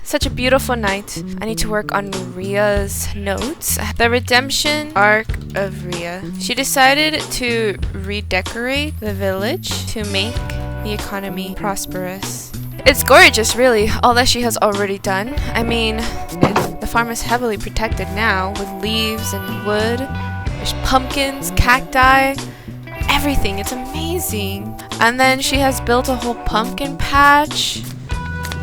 Such a beautiful night. I need to work on Ria's notes. The redemption arc of Ria. She decided to redecorate the village to make the economy prosperous. It's gorgeous, really, all that she has already done. I mean, the farm is heavily protected now with leaves and wood. There's pumpkins, cacti, everything. It's amazing. And then she has built a whole pumpkin patch,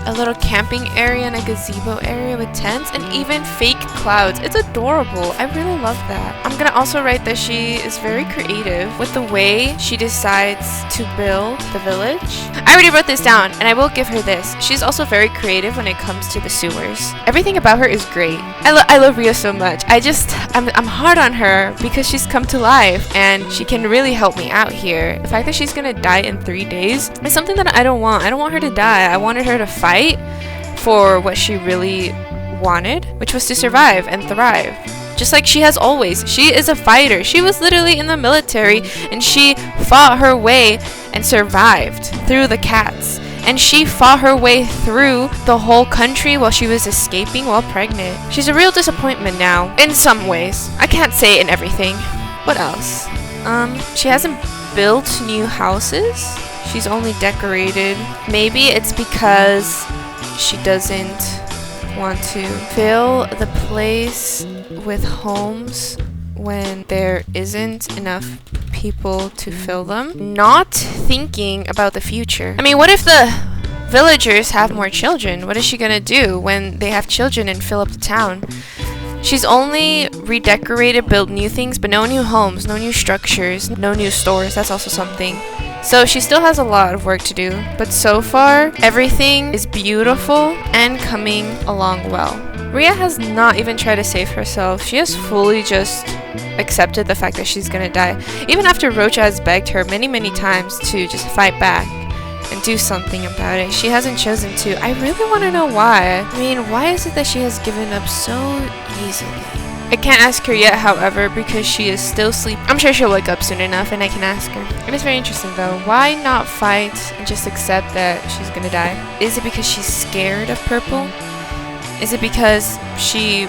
a little camping area and a gazebo area with tents, and even fake clouds. It's adorable. I really love that. I'm gonna also write that she is very creative with the way she decides to build the village. I already wrote this down, and I will give her this. She's also very creative when it comes to the sewers. Everything about her is great. I love Ria so much. I'm hard on her because she's come to life, and she can really help me out here. The fact that she's gonna die in 3 days is something that I don't want. I don't want her to die. I wanted her to fight for what she really wanted, which was to survive and thrive. Just like she has always. She is a fighter. She was literally in the military, and she fought her way and survived through the cats. And she fought her way through the whole country while she was escaping while pregnant. She's a real disappointment now, in some ways. I can't say in everything. What else? She hasn't built new houses. She's only decorated. Maybe it's because she doesn't want to fill the place with homes when there isn't enough people to fill them. Not thinking about the future. I mean, what if the villagers have more children? What is she gonna do when they have children and fill up the town? She's only redecorated, built new things, but no new homes, no new structures, no new stores. That's also something. So she still has a lot of work to do, but so far, everything is beautiful and coming along well. Ria has not even tried to save herself. She has fully just accepted the fact that she's gonna die. Even after Rocha has begged her many times to just fight back and do something about it, she hasn't chosen to. I really want to know why. I mean, why is it that she has given up so easily? I can't ask her yet, however, because she is still sleeping. I'm sure she'll wake up soon enough and I can ask her. It is very interesting though. Why not fight and just accept that she's gonna die? Is it because she's scared of purple? Is it because she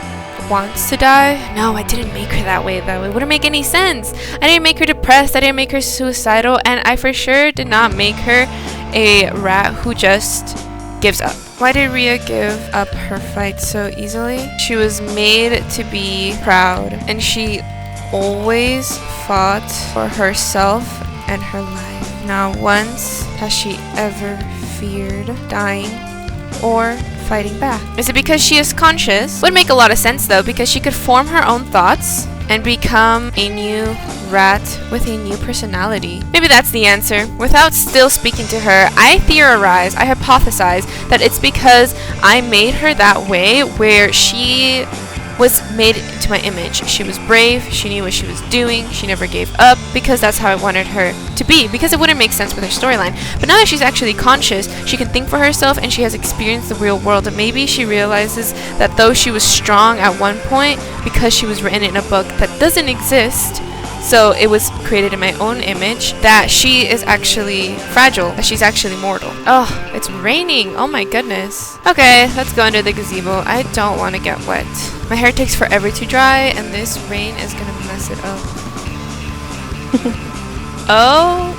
wants to die? No, I didn't make her that way though. It wouldn't make any sense. I didn't make her depressed. I didn't make her suicidal. And I for sure did not make her a rat who just gives up. Why did Ria give up her fight so easily? She was made to be proud, and she always fought for herself and her life. Not once has she ever feared dying or fighting back. Is it because she is conscious? Would make a lot of sense though, because she could form her own thoughts and become a new rat with a new personality. Maybe that's the answer. Without still speaking to her, I theorize, I hypothesize that it's because I made her that way, where she was made into my image. She was brave, she knew what she was doing, she never gave up, because that's how I wanted her to be, because it wouldn't make sense with her storyline. But now that she's actually conscious, she can think for herself and she has experienced the real world, and maybe she realizes that though she was strong at one point, because she was written in a book that doesn't exist, so it was created in my own image, that she is actually fragile, that she's actually mortal. Oh, it's raining. Oh my goodness. Okay, let's go under the gazebo. I don't want to get wet. My hair takes forever to dry, and this rain is gonna mess it up. Oh,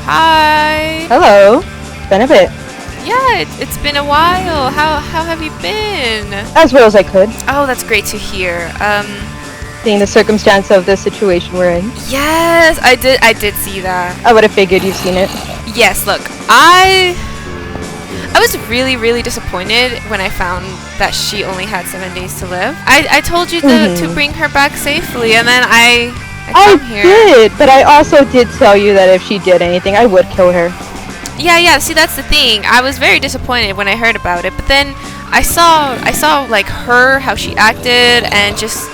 hi. Hello. Been a bit. Yeah, it's been a while. How have you been? As well as I could. Oh, that's great to hear. Seeing the circumstance of the situation we're in. Yes, I did see that. I would have figured you've seen it. Yes, look, I was really disappointed when I found that she only had 7 days to live. I told you to bring her back safely, and then I come here. I did, but I also did tell you that if she did anything, I would kill her. Yeah, see, that's the thing. I was very disappointed when I heard about it, but then I saw like her, how she acted, and just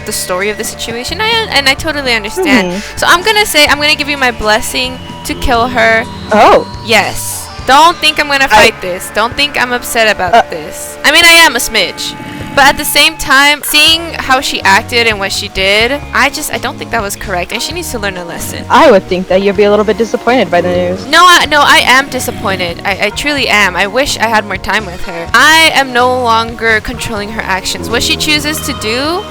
the story of the situation, and I totally understand. So I'm gonna give you my blessing to kill her. Oh. Yes. Don't think I'm gonna fight this. Don't think I'm upset about this. I mean, I am a smidge. But at the same time, seeing how she acted and what she did, I don't think that was correct, and she needs to learn a lesson. I would think that you'd be a little bit disappointed by the news. No, I am disappointed. I truly am. I wish I had more time with her. I am no longer controlling her actions. What she chooses to do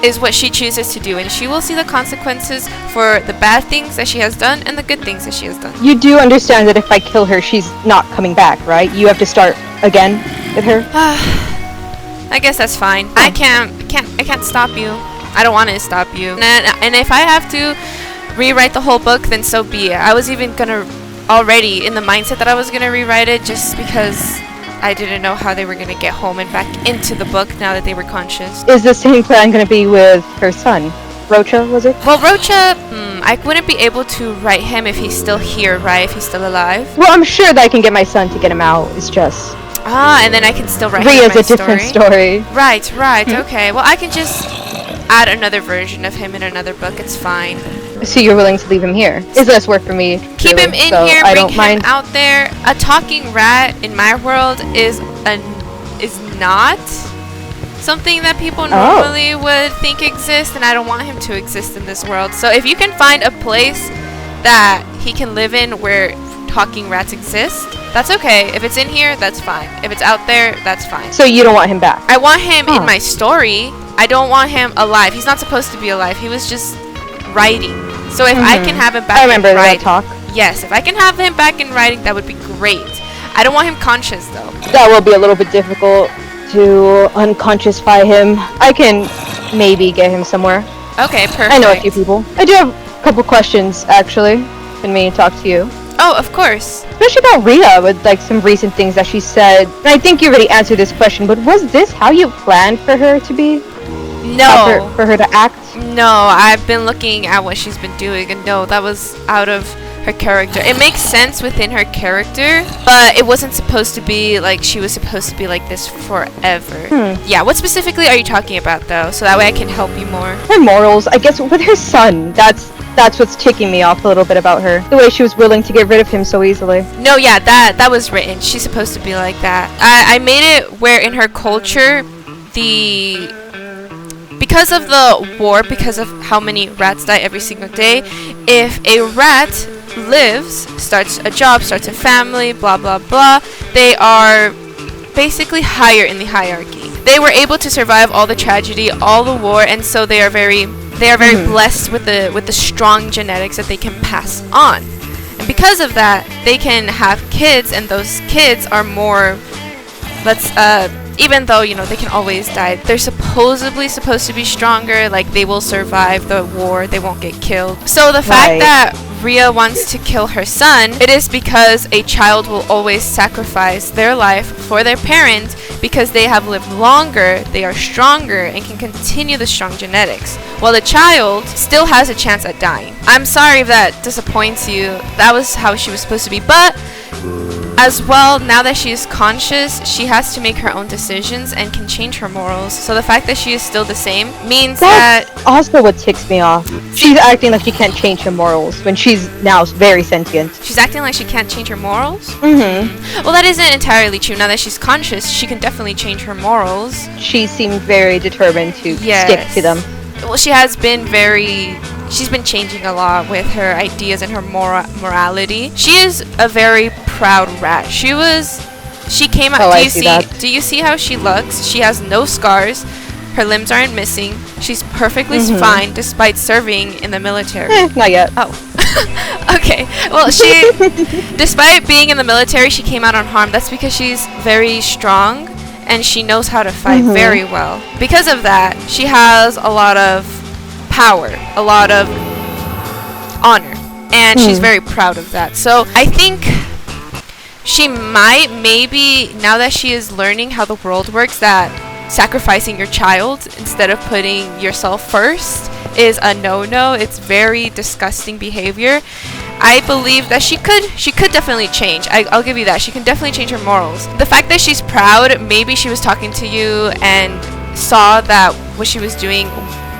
is what she chooses to do, and she will see the consequences for the bad things that she has done and the good things that she has done. You do understand that if I kill her, she's not coming back, right? You have to start again with her? I guess that's fine. I can't stop you. I don't want to stop you. And if I have to rewrite the whole book, then so be it. I was even gonna already in the mindset that I was gonna rewrite it just because I didn't know how they were gonna get home and back into the book now that they were conscious. Is the same plan gonna be with her son? Rocha, was it? Well, Rocha, I wouldn't be able to write him if he's still here, right? If he's still alive. Well, I'm sure that I can get my son to get him out. It's just... and then I can still write Ria's my a different story. Right, okay. Well, I can just add another version of him in another book. It's fine. So you're willing to leave him here? It's less work for me. Keep really, him in so here, I bring don't him mind. out there. A talking rat in my world is not something that people normally would think exists, and I don't want him to exist in this world. So if you can find a place that he can live in where talking rats exist, that's okay. If it's in here, that's fine. If it's out there, that's fine. So you don't want him back? I want him in my story. I don't want him alive. He's not supposed to be alive. He was just writing. So if I can have him back in writing, that talk. Yes, if I can have him back in writing, that would be great. I don't want him conscious though. That will be a little bit difficult to unconsciousify him. I can maybe get him somewhere. Okay, perfect. I know a few people. I do have a couple questions actually. Can me talk to you? Oh, of course. Especially about Ria, with like some recent things that she said. And I think you already answered this question, but was this how you planned for her to be? No. For her to act? No, I've been looking at what she's been doing, and no, that was out of her character. It makes sense within her character, but it wasn't supposed to be like she was supposed to be like this forever. Yeah, what specifically are you talking about though? So that way I can help you more. Her morals, I guess, with her son. That's what's ticking me off a little bit about her. The way she was willing to get rid of him so easily. No, yeah, that was written. She's supposed to be like that. I made it where in her culture, because of the war, because of how many rats die every single day, if a rat lives, starts a job, starts a family, blah blah blah, they are basically higher in the hierarchy. They were able to survive all the tragedy, all the war, and so they are very blessed with the strong genetics that they can pass on. And because of that, they can have kids, and those kids are more, even though, they can always die, they're supposedly supposed to be stronger, like they will survive the war, they won't get killed. So the fact that Ria wants to kill her son, it is because a child will always sacrifice their life for their parent because they have lived longer, they are stronger, and can continue the strong genetics, while the child still has a chance at dying. I'm sorry if that disappoints you. That was how she was supposed to be, but as well, now that she is conscious, she has to make her own decisions and can change her morals. So the fact that she is still the same means that's also what ticks me off. She's acting like she can't change her morals when she's now very sentient. She's acting like she can't change her morals? Mm-hmm. Well, that isn't entirely true. Now that she's conscious, she can definitely change her morals. She seemed very determined to stick to them. Well, she's been changing a lot with her ideas and her morality. She is a very proud rat. She came out. Do you see how she looks? She has no scars. Her limbs aren't missing. She's perfectly fine despite serving in the military. Not yet. Oh. Okay. Well, despite being in the military, she came out unharmed. That's because she's very strong and she knows how to fight very well. Because of that, she has a lot of power, a lot of honor, and she's very proud of that. So I think she maybe now that she is learning how the world works, that sacrificing your child instead of putting yourself first is a no-no. It's very disgusting behavior. I believe that she could definitely change. I'll give you that. She can definitely change her morals. The fact that she's proud, maybe she was talking to you and saw that what she was doing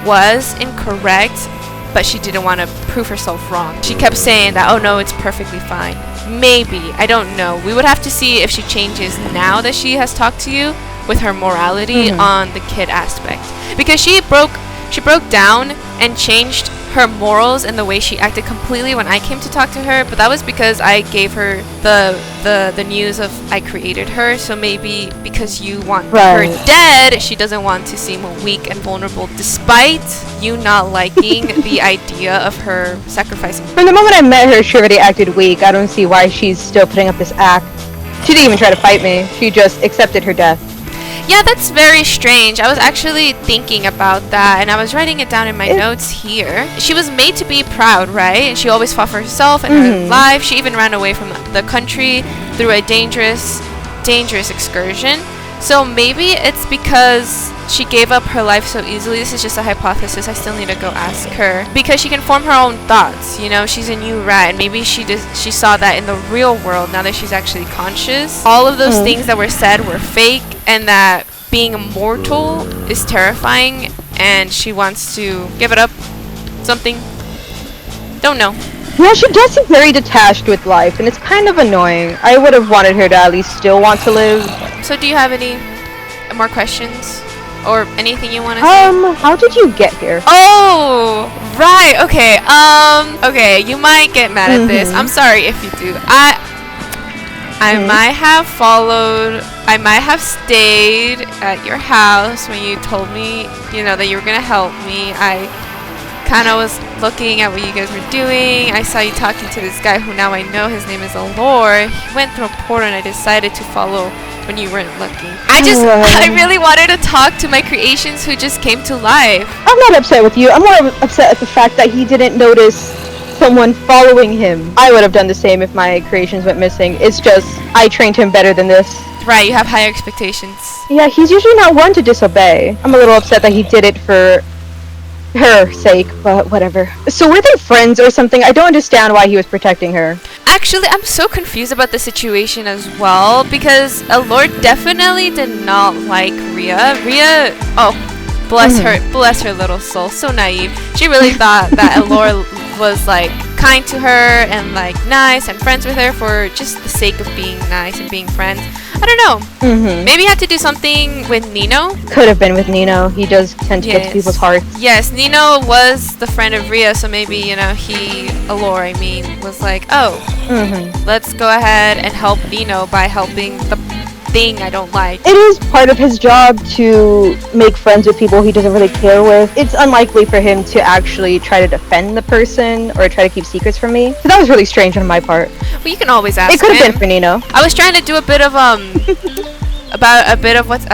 was incorrect, but she didn't want to prove herself wrong. She kept saying that, oh no, it's perfectly fine. maybe, I don't know. We would have to see if she changes now that she has talked to you with her morality on the kid aspect, because she broke down and changed her morals and the way she acted completely when I came to talk to her. But that was because I gave her the news of I created her. So maybe because you want her dead, she doesn't want to seem weak and vulnerable, despite you not liking the idea of her sacrificing. From the moment I met her, she already acted weak. I don't see why she's still putting up this act. She didn't even try to fight me. She just accepted her death. Yeah, that's very strange. I was actually thinking about that, and I was writing it down in my notes here. She was made to be proud, right? And she always fought for herself and her life. She even ran away from the country through a dangerous excursion. So maybe it's because she gave up her life so easily. This is just a hypothesis. I still need to go ask her. Because she can form her own thoughts. You know, she's a new rat, and maybe she saw that in the real world now that she's actually conscious. All of those things that were said were fake, and that being immortal is terrifying, and she wants to give it up. Something. Don't know. Yeah, she does seem very detached with life, and it's kind of annoying. I would have wanted her to at least still want to live. So do you have any more questions? Or anything you want to say? How did you get here? Oh, right. Okay. Okay, you might get mad at this. I'm sorry if you do. I might have stayed at your house when you told me, you know, that you were going to help me. I kind of was looking at what you guys were doing. I saw you talking to this guy who now I know his name is Allure. He went through a portal, and I decided to follow when you weren't looking. I really wanted to talk to my creations who just came to life. I'm not upset with you. I'm more upset at the fact that he didn't notice someone following him. I would have done the same if my creations went missing. It's just, I trained him better than this. Right, you have higher expectations. Yeah, he's usually not one to disobey. I'm a little upset that he did it for her sake, but whatever. So were they friends or something? I don't understand why he was protecting her. Actually, I'm so confused about the situation as well, because Allure definitely did not like Ria. Ria, oh, bless her little soul, so naive. She really thought that Allure was like kind to her and like nice and friends with her for just the sake of being nice and being friends. I don't know. Maybe he had to do something with Nino. Could have been with Nino. He does tend to get to people's hearts. Yes, Nino was the friend of Ria, so maybe, you know, Allure, I mean, was like, oh, let's go ahead and help Nino by helping the thing I don't like. It is part of his job to make friends with people he doesn't really care with. It's unlikely for him to actually try to defend the person or try to keep secrets from me. So that was really strange on my part. Well, you can always ask him. It could have been for Nino. I was trying to do a bit of what's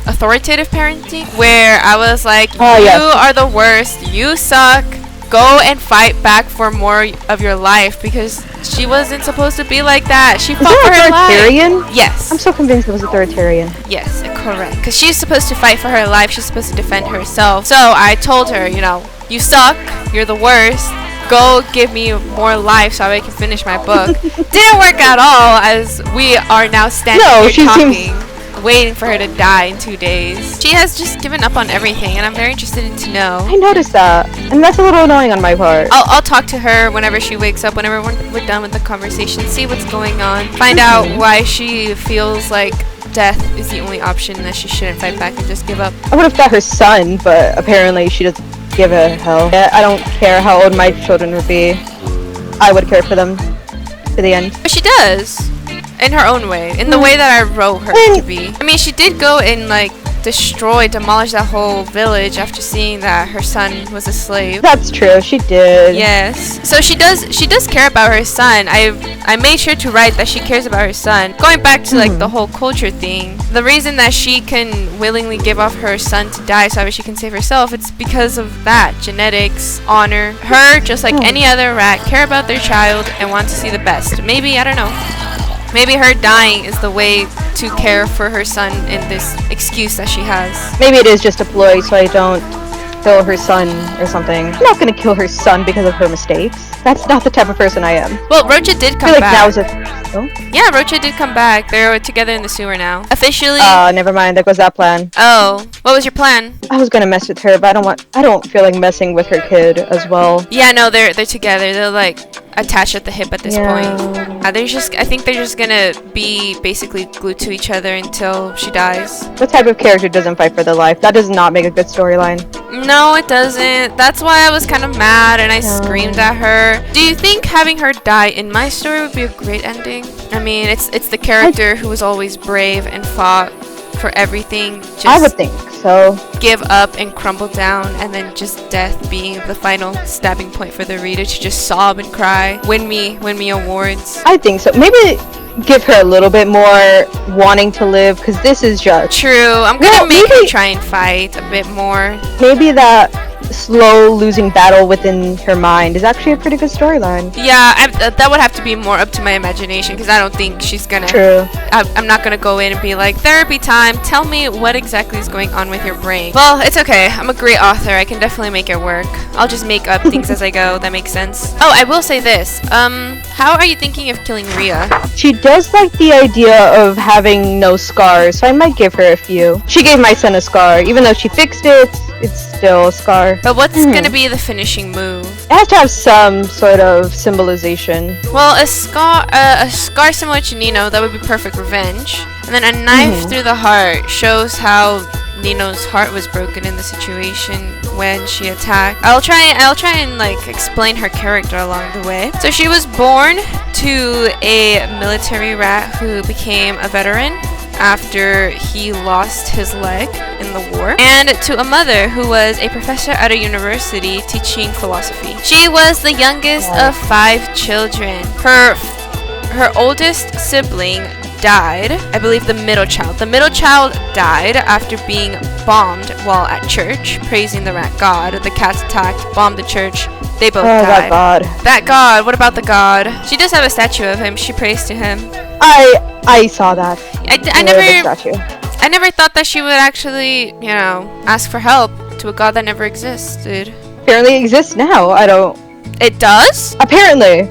authoritative parenting, where I was like, you are the worst, you suck, go and fight back for more of your life, because she wasn't supposed to be like that. She fought for her life. Yes. I'm so convinced it was authoritarian. Yes, correct. Because she's supposed to fight for her life. She's supposed to defend herself. So I told her, you know, you suck. You're the worst. Go give me more life so I can finish my book. Didn't work at all, as we are now standing here talking, waiting for her to die in 2 days. She has just given up on everything, and I'm very interested in to know. I noticed that, and that's a little annoying on my part. I'll talk to her whenever she wakes up, whenever we're done with the conversation, see what's going on, find out why she feels like death is the only option, and that she shouldn't fight back and just give up. I would have thought her son, but apparently she doesn't give a hell. Yeah, I don't care how old my children would be. I would care for them to the end. But she does. In her own way. In the way that I wrote her to be. I mean, she did go and, like, demolish that whole village after seeing that her son was a slave. That's true, she did. Yes. So she does care about her son. I made sure to write that she cares about her son. Going back to, like, the whole culture thing, the reason that she can willingly give off her son to die so that she can save herself, it's because of that. Genetics, honor. Her, just like any other rat, care about their child and want to see the best. Maybe, I don't know. Maybe her dying is the way to care for her son in this excuse that she has. Maybe it is just a ploy so I don't kill her son or something. I'm not gonna kill her son because of her mistakes. That's not the type of person I am. Well, Rocha did come back. Oh? Yeah, Rocha did come back. They're together in the sewer now. Officially. Never mind. That was that plan. Oh, what was your plan? I was gonna mess with her, but I don't feel like messing with her kid as well. Yeah, no, they're together. They're like attached at the hip at this point. I think they're just gonna be basically glued to each other until she dies. What type of character doesn't fight for their life? That does not make a good storyline. No, it doesn't. That's why I was kind of mad and I screamed at her. Do you think having her die in my story would be a great ending? I mean, it's the character who was always brave and fought for everything. I would think so. Give up and crumble down, and then just death being the final stabbing point for the reader to just sob and cry. Win me awards. I think so. Maybe give her a little bit more wanting to live, because this is just true. I'm gonna make her try and fight a bit more. Maybe that slow losing battle within her mind is actually a pretty good storyline. Yeah, that would have to be more up to my imagination, because I don't think she's gonna. True. I'm not gonna go in and be like, therapy time, tell me what exactly is going on with your brain. Well, it's okay. I'm a great author. I can definitely make it work. I'll just make up things as I go. That makes sense. Oh, I will say this. How are you thinking of killing Ria? She does like the idea of having no scars, so I might give her a few. She gave my son a scar. Even though she fixed it, it's still a scar. But what's gonna be the finishing move? It has to have some sort of symbolization. Well, a scar similar to Nino, that would be perfect revenge. And then a knife through the heart shows how Nino's heart was broken in the situation when she attacked. I'll try and like explain her character along the way. So she was born to a military rat who became a veteran after he lost his leg in the war, and to a mother who was a professor at a university teaching philosophy. She was the youngest of 5 children. Her oldest sibling died, I believe the middle child. The middle child died after being bombed while at church, praising the rat god. The cats attacked, bombed the church. They both died. That god. That god. What about the god? She does have a statue of him. She prays to him. I saw that. I never thought that she would actually, ask for help to a god that never existed. Apparently it exists now. It does? Apparently,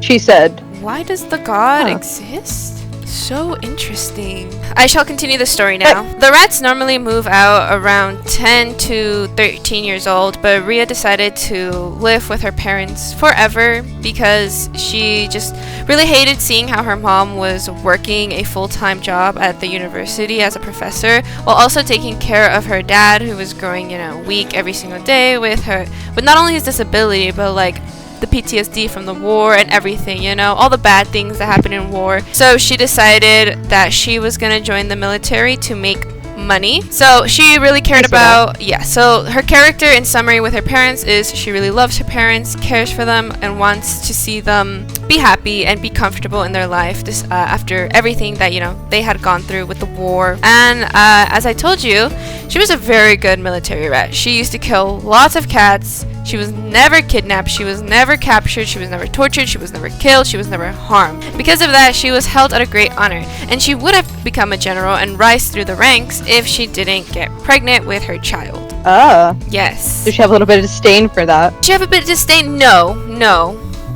she said. Why does the god exist? So interesting. I shall continue the story now. The rats normally move out around 10 to 13 years old, but Ria decided to live with her parents forever because she just really hated seeing how her mom was working a full-time job at the university as a professor while also taking care of her dad, who was growing, weak every single day with not only his disability, but like the PTSD from the war and everything, all the bad things that happen in war. So she decided that she was gonna join the military to make money. So she really cared about, so her character in summary with her parents is she really loves her parents, cares for them, and wants to see them be happy and be comfortable in their life after everything that, they had gone through with the war. And as I told you, she was a very good military rat. She used to kill lots of cats. She was never kidnapped, she was never captured, she was never tortured, she was never killed, she was never harmed. Because of that, she was held at a great honor, and she would have become a general and rise through the ranks if she didn't get pregnant with her child. Yes. Does she have a little bit of disdain for that? Does she have a bit of disdain? No,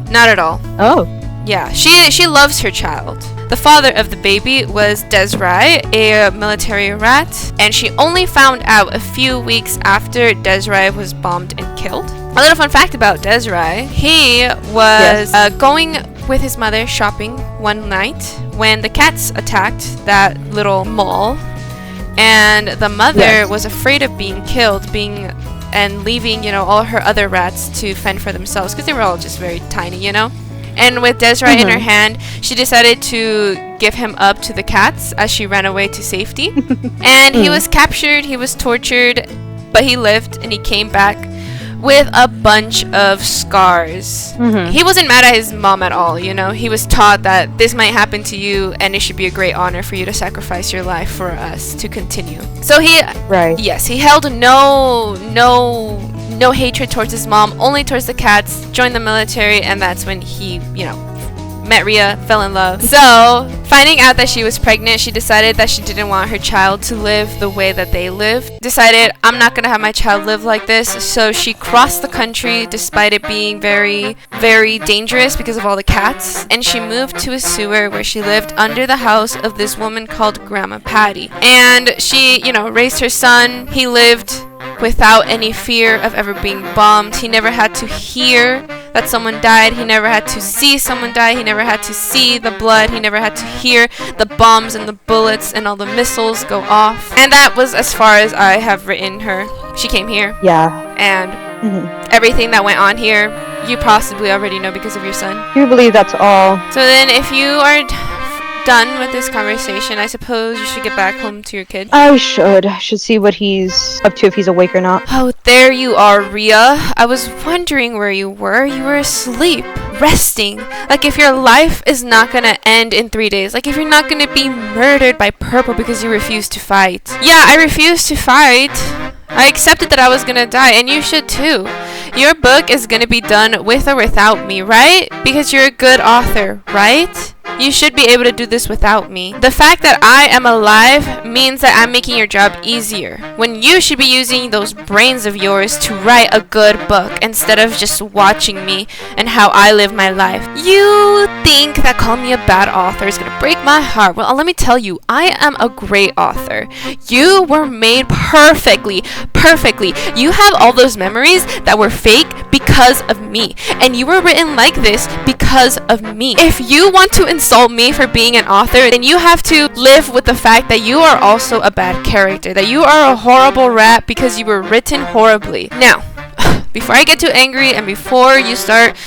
not at all. Oh. Yeah, she loves her child. The father of the baby was Desrai, a military rat, and she only found out a few weeks after Desrai was bombed and killed. A little fun fact about Desrai, he was going with his mother shopping one night when the cats attacked that little mall, and the mother was afraid of being killed, and leaving, all her other rats to fend for themselves, because they were all just very tiny, And with Desrai in her hand, she decided to give him up to the cats as she ran away to safety. And he was captured, he was tortured, but he lived and he came back with a bunch of scars. He wasn't mad at his mom at all, He was taught that this might happen to you and it should be a great honor for you to sacrifice your life for us to continue. So he held no hatred towards his mom, only towards the cats, joined the military, and that's when he, met Ria, fell in love. So, finding out that she was pregnant, she decided that she didn't want her child to live the way that they lived. Decided, I'm not gonna have my child live like this, so she crossed the country despite it being very, very dangerous because of all the cats, and she moved to a sewer where she lived under the house of this woman called Grandma Patty. And she, raised her son. He lived without any fear of ever being bombed. He never had to hear that someone died. He never had to see someone die. He never had to see the blood. He never had to hear the bombs and the bullets and all the missiles go off. And that was as far as I have written her. She came here. Yeah. And everything that went on here, you possibly already know because of your son. You believe that's all? So then if you are done with this conversation, I suppose you should get back home to your kid. I should see what he's up to, if he's awake or not. Oh, there you are, Ria. I was wondering where you were. You were asleep, resting. Like if your life is not gonna end in 3 days. Like if you're not gonna be murdered by Purple because you refuse to fight. Yeah, I refused to fight. I accepted that I was gonna die, and you should too. Your book is gonna be done with or without me, right? Because you're a good author, right? You should be able to do this without me. The fact that I am alive means that I'm making your job easier, when you should be using those brains of yours to write a good book instead of just watching me and how I live my life. You think that calling me a bad author is gonna break my heart. Well, let me tell you, I am a great author. You were made perfectly. You have all those memories that were fake because of me, and you were written like this because of me. If you want to insult me for being an author, then you have to live with the fact that you are also a bad character, that you are a horrible rat because you were written horribly. Now, before I get too angry and before you start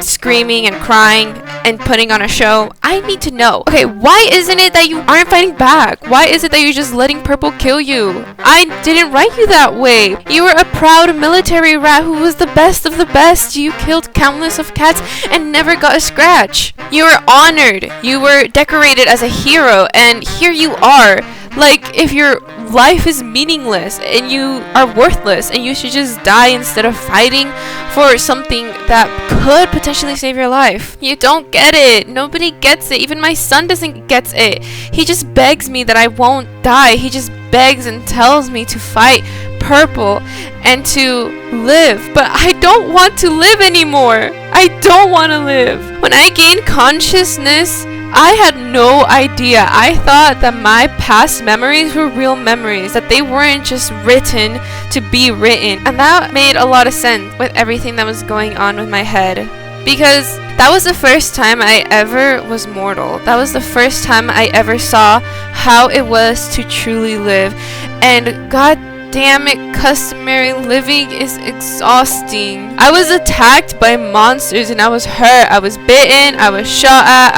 screaming and crying and putting on a show, I need to know, okay, why isn't it that you aren't fighting back? Why is it that you're just letting Purple kill you? I didn't write you that way. You were a proud military rat who was the best of the best. You killed countless of cats and never got a scratch. You were honored. You were decorated as a hero, and here you are. Like, if your life is meaningless and you are worthless and you should just die instead of fighting for something that could potentially save your life. You don't get it. Nobody gets it. Even my son doesn't get it. He just begs me that I won't die. He just begs and tells me to fight Purple and to live. But I don't want to live anymore. I don't want to live. When I gained consciousness, I had no idea. I thought that my past memories were real memories, that they weren't just written to be written. And that made a lot of sense with everything that was going on with my head. Because that was the first time I ever was mortal. That was the first time I ever saw how it was to truly live. And God damn it, customary living is exhausting. I was attacked by monsters and I was hurt. I was bitten, I was shot at,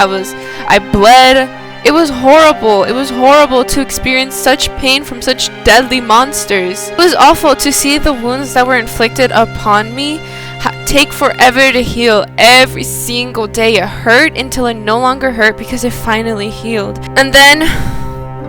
I bled. It was horrible. It was horrible to experience such pain from such deadly monsters. It was awful to see the wounds that were inflicted upon me take forever to heal. Every single day it hurt until it no longer hurt because it finally healed. And then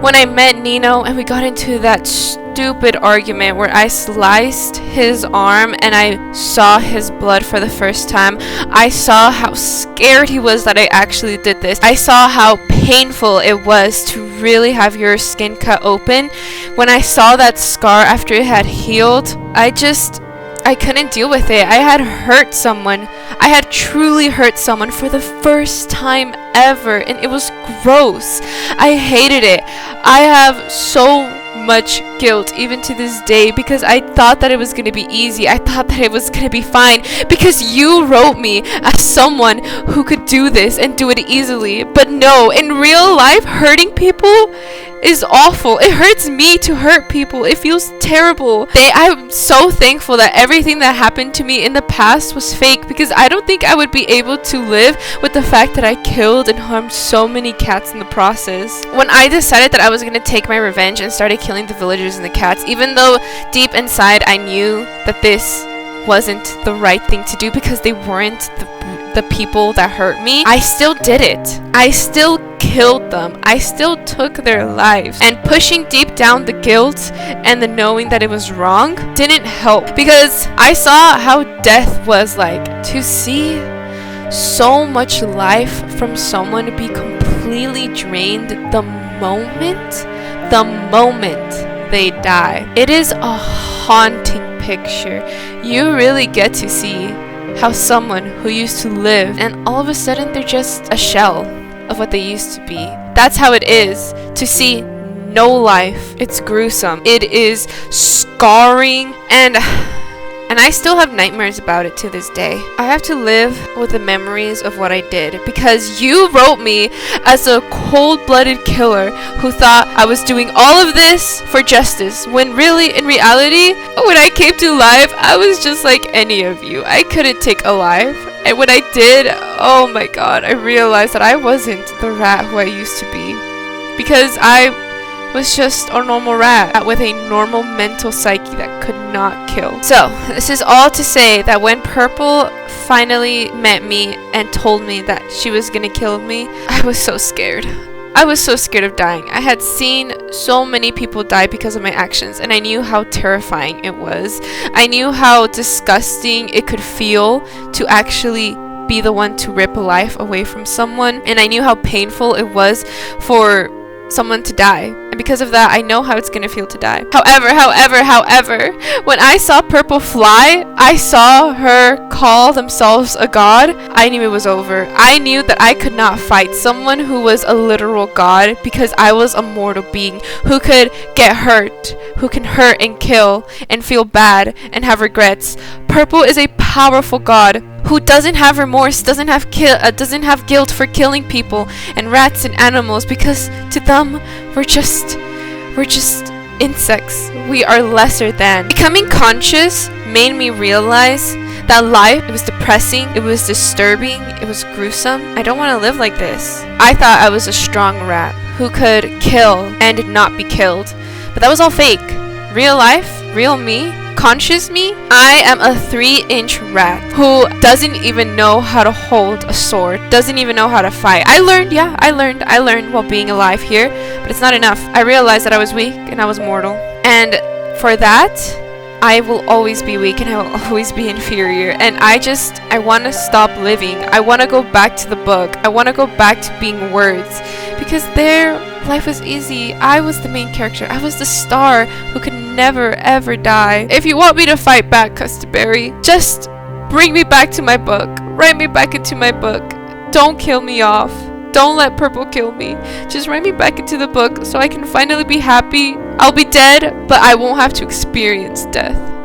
when I met Nino and we got into that stupid argument where I sliced his arm and I saw his blood for the first time, I saw how scared he was that I actually did this. I saw how painful it was to really have your skin cut open. When I saw that scar after it had healed, I couldn't deal with it. I had hurt someone. I had truly hurt someone for the first time ever, and it was gross. I hated it. I have so much guilt even to this day because I thought that it was going to be easy. I thought that it was going to be fine because you wrote me as someone who could do this and do it easily. But no, in real life, hurting people is awful. It hurts me to hurt people. It feels terrible. I'm so thankful that everything that happened to me in the past was fake, because I don't think I would be able to live with the fact that I killed and harmed so many cats in the process. When I decided that I was going to take my revenge and started killing the villagers and the cats, even though deep inside I knew that this wasn't the right thing to do because they weren't the people that hurt me, I still did it. I still killed them. I still took their lives. And pushing deep down the guilt and the knowing that it was wrong didn't help, because I saw how death was like. To see so much life from someone be completely drained the moment they die. It is a haunting picture. You really get to see how someone who used to live and all of a sudden they're just a shell of what they used to be. That's how it is to see no life. It's gruesome. It is scarring, and And I still have nightmares about it to this day. I have to live with the memories of what I did because you wrote me as a cold-blooded killer who thought I was doing all of this for justice, when really, in reality, when I came to life, I was just like any of you. I couldn't take a life. And when I did, oh my god, I realized that I wasn't the rat who I used to be. Because I was just a normal rat with a normal mental psyche that could not kill. So, this is all to say that when Purple finally met me and told me that she was gonna kill me, I was so scared. I was so scared of dying. I had seen so many people die because of my actions, and I knew how terrifying it was. I knew how disgusting it could feel to actually be the one to rip a life away from someone, and I knew how painful it was for someone to die, and because of that I know how it's gonna feel to die. However, when I saw Purple fly, I saw her call themselves a god, I knew it was over. I knew that I could not fight someone who was a literal god, because I was a mortal being who could get hurt, who can hurt and kill and feel bad and have regrets. Purple is a powerful god who doesn't have remorse, doesn't have guilt for killing people and rats and animals, because to them we're just insects. We are lesser than. Becoming conscious made me realize that life, it was depressing, it was disturbing, it was gruesome. I don't want to live like this. I thought I was a strong rat who could kill and not be killed, but that was all fake. Real life, real me, conscious me, I am a 3-inch rat who doesn't even know how to hold a sword, doesn't even know how to fight. I learned while being alive here, but it's not enough. I realized that I was weak and I was mortal. And for that, I will always be weak and I will always be inferior. And I want to stop living. I want to go back to the book. I want to go back to being words. Because there, life was easy. I was the main character. I was the star who could never ever die. If you want me to fight back, Kostumary, just bring me back to my book. Write me back into my book. Don't kill me off. Don't let Purple kill me. Just write me back into the book so I can finally be happy. I'll be dead, but I won't have to experience death.